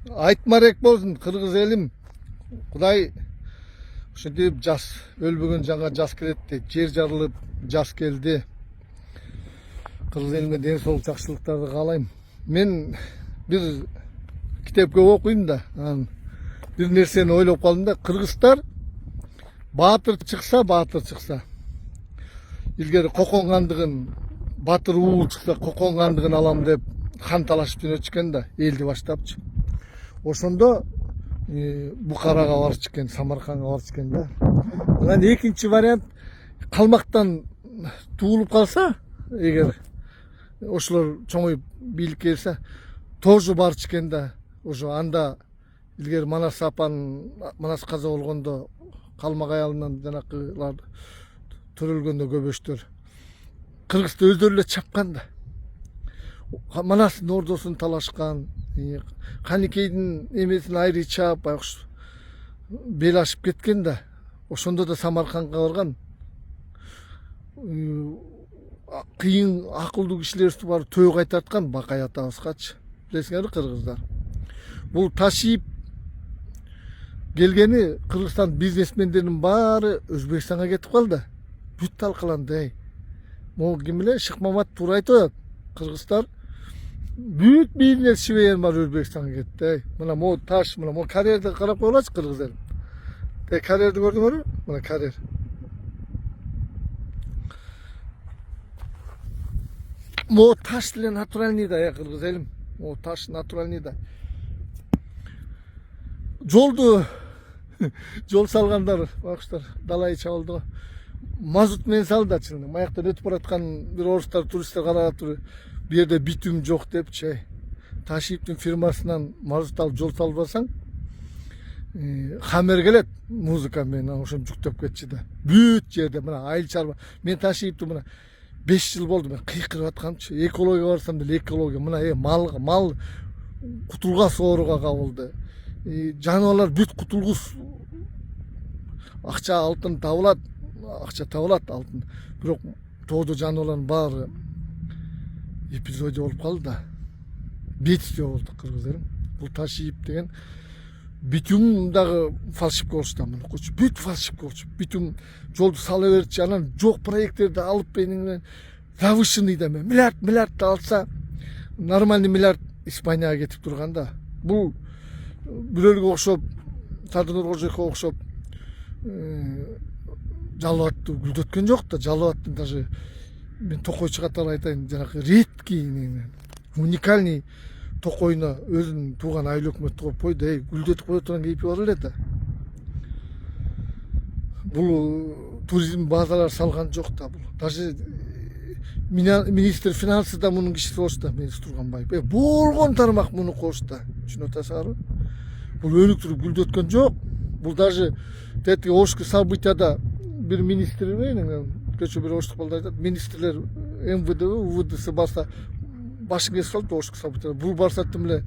Айтмарек болсын кыргыз элим. Кудай ушинтип жаз өлбөгөн жаңа жаз келет дейт. Жер жарылып жаз келди. Кыргыз элиме ден соолук жакшылыктарды каалайм. Мен бир китепке окуйм да, бир нерсени ойлоп калдым да. Кыргыздар баатыр чыкса, илгери кокон кандыгын батыр уул чыкса кокон кандыгын алам деп хан талашып жөнөтчү экен да, элди баштапчы. Ошондо Бухарага барчу экен, Самаркандга барчу экен да. Анан экинчи вариант, калмактан туулуп калса, эгер ошолор чоңоюп бийликке келсе, тоже барчу экен да. Ошо анда илгери Манас каза болгондо калмак аялынан жанакылар төрөлгөндө көбөштөр Кыргызды өздөрү эле чапкан да. Манастын ордосун талашкан, Каникейдин эмесин айрый чаап, байкуш бел ашып кеткен да. Ошондо да Самаркандга барган. Кыйын акылдуу кишилерди барып төө кайтарткан Бакай атабызгачы. Билесиңерби кыргыздар? Бул ташип келгени Кыргызстан бизнесмендеринин баары Өзбекстанга кетип калды. Бүт талкаланды. Могу ким эле Шыкмамат туура айтып атат. Кыргыздар бүт бизнес шибейен бар Өзбекстанга кетти. Мына могу таш, мына могу карьерди карап коелачы кыргыз эл. Карьерди көрдүңөрбү? Мына карьер. Могу таш деле натуральный да, кыргыз элим. Могу таш натуральный да. Жол салгандар, бакыштар, далай чабылды. Мазут менен салды ачылды. Маяктан өтүп бараткан бир орустар, туристтер карап туруп, бу жерде битүм жок депчи. Ташиптин фирмасынан мазут алып жол салбасаң, хамер келет музыка менен ошону жүктөп кетчү да. Бүт жерде мына айыл чарба. Мен Ташиптин мына 5 жыл болду мен кыйкырып аткамчы. Экология барсам деле экология. Мына мал кутулгас ооруга кабылды. Жаныбарлар бүт кутулгус. Акча алтын табылат, алтын. Бирок тоодо жаныбарлардын баары эпизодия болуп калды да. Бедствие болду кыргыз элим. Бул Ташип деген битюм дагы фальшивка болчу, бүт фальшивка болчу. Битюм жолду сала берчи, анан жок проекттерди алып менен завышенный да миллиард алса, нормальный миллиард Испанияга кетип турган да. Бул бирөөлгө окшоп, Садыр Кожоевго окшоп жалал атты гүлдөткөн жок да. Жалал аттын даже мен токойчу катары айтайын, жанакы редкий, уникальный токойуна өзүнүн тууган айыл өкмөттү коюп койду. Гүлдөтүп кое турган кейпи бар эле да. Бул туризм базалар салган жок да. Бул даже министр финансы да мунун кишиси болчу да, министр Турганбаев. Болгон тармак муну болчу да. Түшүнүп атасыңарбы? Бул өнүктүрүп гүлдөткөн жок. Бул даже тетиги ошко событияда бир министр көчө бир оштук балдар айтат, министрлер МВД, УВДС барса башын кесип калып ошко событияда. Бул барса тим эле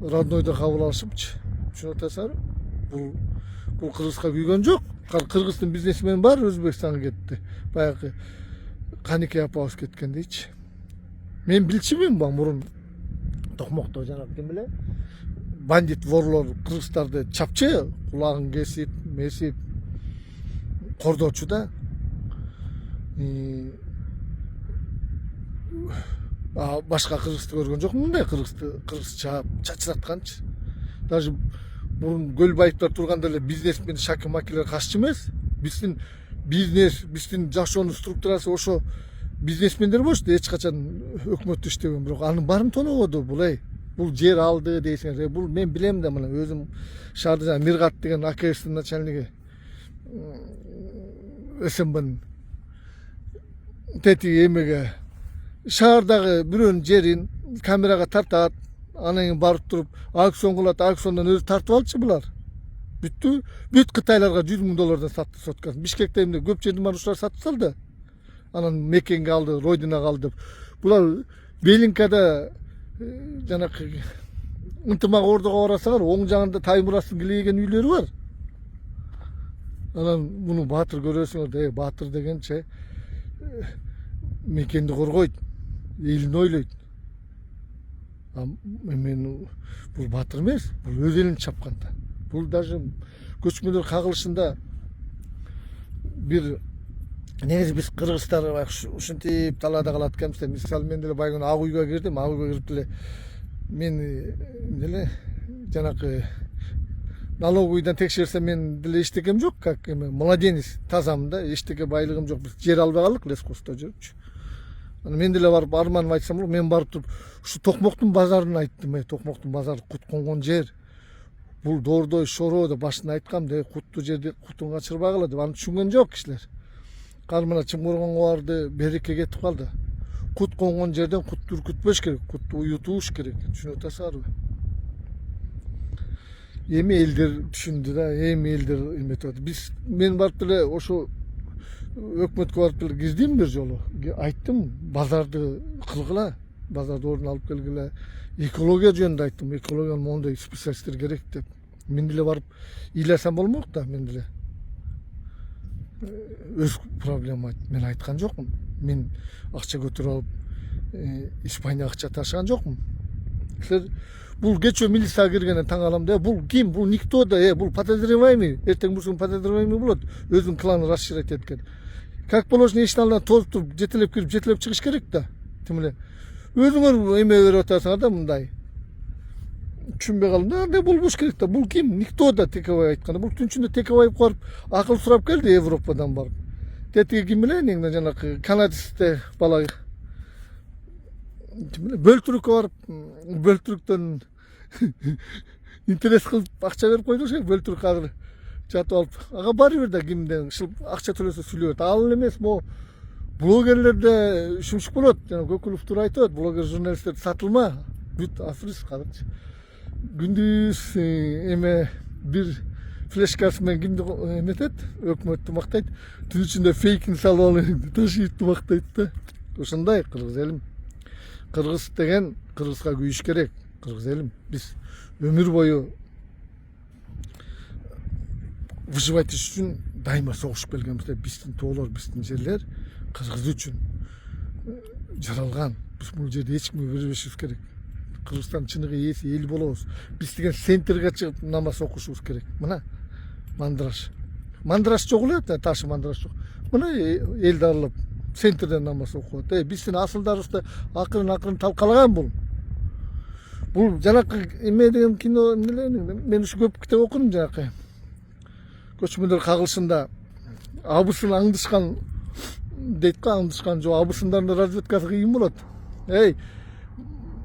роднойдо кабыл алышыпчы. Түшүнүп атасыңарбы? Бул Кыргызга күйгөн жок. Кыргыздын бизнесмени бар Өзбекстанга кетти. Баягы Каникей апабыз кеткен дейчи. Мен билчүмүн мурун Токмокто жанагы ким эле бандит ворлор кыргыздарды чапчы, кулагын кесип, месип кордочу да. Башка кыргызды көргөн жокмун, мындай кыргыз чаап чачыратканчы. Даже мурун Көлбаевдер турганда эле бизнесмен шаки-макилер каршы эмес. Биздин бизнес, биздин жашоонун структурасы ошо бизнесмендер болчу да, эч качан өкмөттү иштеген. Бирок анын баарын тонободу бул жер алды дейсиңер. Бул мен билем да, мына өзүм шаарда Миргат деген АКСтин начальниги СМБнын тетиги эмеге шаардагы бирөөнүн жерин камерага тартат, анан кийин барып туруп аукцион кылат, аукциондон өзү тартып алчу булар. Бүт Кытайларга $100,000 сатты соткасын. Бишкекте эмне көп жердин баарын ушулар сатып салды. Анан мекенге алды, Родинага алды. Булар Белинкада жанакы ынтымак ордого барасаңар, оң жагында Таймурастын килейген үйлөрү бар. Анан муну баатыр көрөсүңөр, баатыр дегенче мекенди коргойт, элин ойлойт. Мен бул батыр эмес, бул өз элин чапкан да. Бул даже көчмөлөр кагылышында бир негизи биз кыргыздар ушинтип талаада калат экенбиз. Мисалы мен деле байгы ак үйгө кирдим, ак үйгө кирип деле мен деле жанакы налоговыйдан текшерсем мен деле эчтекем жок, как эме младенец тазамын да, эчтеке байлыгым жок. Биз жер албай калдык, лесхоздо жүрүпчү. Аны мен деле барып арманымды айтсам болот. Мен барып туруп ушу Токмоктун базарын айттым. Токмоктун базары кут конгон жер. Бул Дордой, Шороо деп башында айткам, куттуу жерди кутун качырбагыла деп. Аны түшүнгөн жок кишилер. Кар мына Чымкоргонго барды, береке кетип калды. Кут конгон жерден кутту үркүтпөш керек, кутту уютуш керек. Түшүнүп атасыңарбы? Эми элдер түшүндү да, эми элдер эметип атат. Мен барып деле ошо өкмөткө барып деле кирдим бир жолу. Айттым, базарды кылгыла, базарды ордун алып келгиле. Экология жөнүндө айттым, экологиянын моундай специалисттер керек деп. Мен деле барып ыйласам болмок да, мен деле өз проблема мен айткан жокмун. Мен акча көтөрүп алып Испанияга акча ташыган жокмун. Силер бул кечөө милицияга киргенден таң калам да. Бул ким? Бул никто да, бул подозреваемый. Эртең бурсун подозреваемый болот. Өзүнүн кланын расширять эткен. Как положено эшиктин алдына тозуп туруп, жетелеп кирип, жетелеп чыгыш керек да. Тим эле өзүңөр эме берип атасыңар да мындай. Түшүнбөй калдым да, болбош керек да. Бул ким? Никто да Текебай айтканда. Бул түнчүндө Текебаев барып акыл сурап келди Европадан барып. Тетиги ким эле негде жанакы канадисте бала. Тим эле бөлтүрүккө барып, бөлтүрүктөн интерес кылып акча берип койду ошо. Бөлтүрүк азыр жатып алып, ага баары бир да кимден акча төлөсө сүйлөйт. Ал эле эмес, могу блогерлерде шумшук болот. Жана Көкүлов туура айтат, блогер журналисттер сатылма. Бүт африс казырчы. Күндүз эме бир флешкасы менен кимди эметет, өкмөттү мактайт. Түн ичинде фейкин салып алып ташыйт мактайт да. Ошондой кыргыз элим. Кыргыз деген кыргызга күйүш керек. Кыргыз элим. Биз өмүр бою выживать үчүн дайыма согушуп келгенбиз. Биздин тоолор, биздин жерлер кыргыз үчүн жаралган. Биз бул жерде эч кимге бербешибиз керек. Кыргызстан чыныгы ээси эл болобуз. Биз деген центрге чыгып намаз окушубуз керек. Мына мандраш. Мандраш жок эле, ташы мандраш жок. Мына элди аралап центрден намаз окуп атат. Биздин асылдарыбызды акырын талкалаган бул. Бул жанакы эме деген кино эмне? Мен ушу көп китеп окудум жанакы. Көчмөлөр кагылышында абысын аңдышкан дейт го, аңдышкан жок. Абысындардын разведкасы кыйын болот.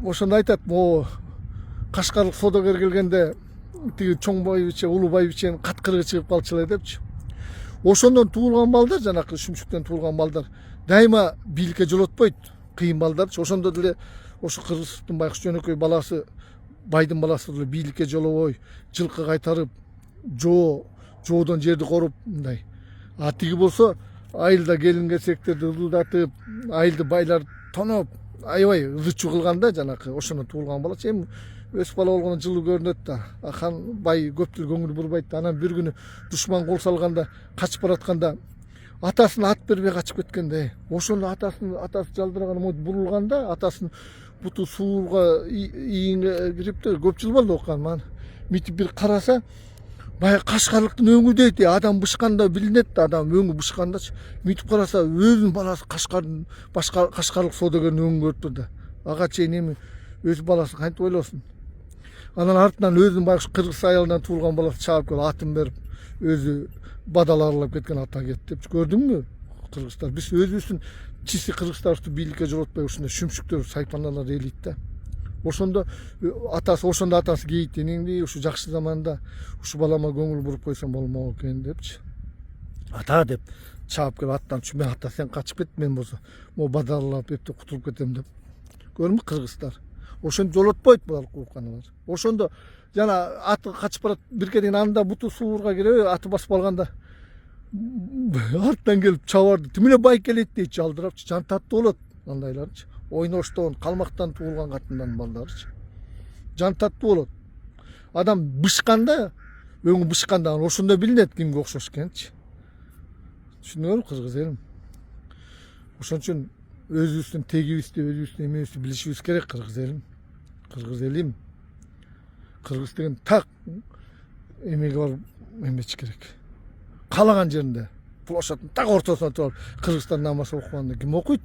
Ошондо айтат, могу кашкарлык содогер келгенде тиги чоң байбиче, улуу байбиченин каткырыгы чыгып калчу депчи. Ошондон туулган балдар, жанакы шүмшүктөн туулган балдар дайыма бийликке жолотпойт. Кыйын балдарчы. Ошондо деле ошо Кыргыздын Байкуш Жөнөкөй баласы, байдын баласы деле бийликке жолобой, жылкы кайтарып, жоодон жерди коруп мындай. А тиги болсо айылда келин-кесектерди ырылдатып, айылды байлар тоноп, аябай ызычуу кылганда жанакы ошондон туулган бала. Эми өс бала болгондо жылуу көрүнөт да. Хан бай көп деле көңүл бурбайт. Анан бир күнү душман кол салганда, качып баратканда атасына ат бербей качып кеткенде, ошондо атасы жалдыраган момут бурулганда, атасынын буту сууга ийинге кириптир. Көп жыл болду окуган. Митип бир караса, баягы кашкарлыктын өңү дейт. Адам бышканда билинет да, адам өңү бышкандачы. Митип караса, өзүнүн баласы кашкарлык содогердин өңүн көрүп турду. Ага чейин эми өз баласы кантип ойлосун. Анан артынан өзүнүн Байкуш кыргыз айылынан туулган баласы чаап келип атын берип, өзү бадал аралап кеткен ата кетти деп. Көрдүңбү кыргыздар? Биз өзүбүздүн чиси кыргыздарыбызды бийликке жолотпой ушундай шүмшүктөр, сайпаналар элейт да. Ошондо атасы кейит энеңди ушу жакшы заманда ушу балама көңүл буруп койсом болмок экен депчи. Ата деп чаап келип аттан түшүп, мен ата сен качып кет, мен болсо могу бадаллап эптеп кутулуп кетем деп. Көрдүңбү кыргыздар? Ошондо жолотпойт бул укканалар. Ошондо жана аты качып барат, биркеден анда буту суурга кирип, аты басып алганда арттан келип чабарды. Тим эле бай келет дейчи, алдырапчы, жан таттуу болот андайларчы. Ойноштон, калмактан туулган катындан балдарчы. Жан таттуу болот. Адам бышканда, өңү бышканда ошондо билинет кимге окшош экенчи. Түшүнүңөрбү кыргыз элим? Ошон үчүн өзүбүздүн тегибизди, өзүбүздүн эмебизди билишибиз керек кыргыз элим. Kırgız elim. Kırgız деген tak emeği var emeç керек. Kalagan жерinde. Площадьтың так ортасына тұрып, Кыргызстаннан башка оқығанда кім оқиды?